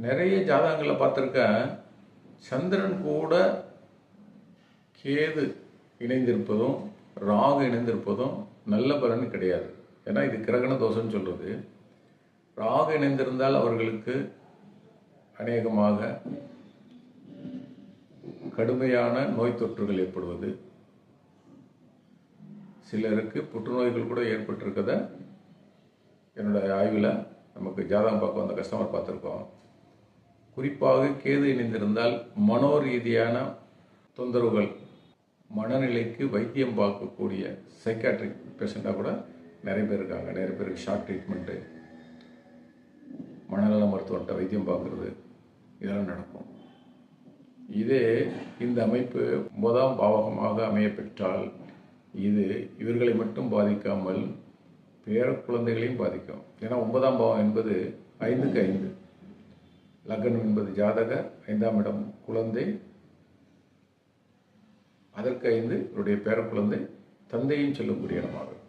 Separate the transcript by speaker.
Speaker 1: நிறைய ஜாதகங்களில் பார்த்துருக்கேன், சந்திரன் கூட கேது இணைந்திருப்பதும் ராகு இணைந்திருப்பதும் நல்ல பலன் கிடையாது. ஏன்னா இது கிரகண தோஷம்னு சொல்கிறது. ராகு இணைந்திருந்தால் அவர்களுக்கு அநேகமாக கடுமையான நோய் தொற்றுகள் ஏற்படுவது, சிலருக்கு புற்றுநோய்கள் கூட ஏற்பட்டிருக்கத என்னோடய ஆய்வில் நமக்கு ஜாதகம் பார்க்க வந்த கஸ்டமர் பார்த்துருக்கோம். குறிப்பாக கேது இணைந்திருந்தால் மனோரீதியான தொந்தரவுகள், மனநிலைக்கு வைத்தியம் பார்க்கக்கூடிய சைக்காட்ரிக் பேஷண்ட்டாக கூட நிறைய பேர் இருக்காங்க. நிறைய பேருக்கு ஷார்ட் ட்ரீட்மெண்ட்டு, மனநல மருத்துவர்கிட்ட வைத்தியம் பார்க்குறது, இதெல்லாம் நடக்கும். இதே இந்த அமைப்பு 9ஆம் பாவகமாக அமைய பெற்றால் இது இவர்களை மட்டும் பாதிக்காமல் பேர குழந்தைகளையும் பாதிக்கும். ஏன்னா 9ஆம் பாவம் என்பது 5க்கு 5, லக்னம் என்பது ஜாதக, 5ஆம் இடம் குழந்தை, அதற்கு 5 இவருடைய பேர குழந்தை, தந்தையும் சொல்லக்கூடிய இடமாகும்.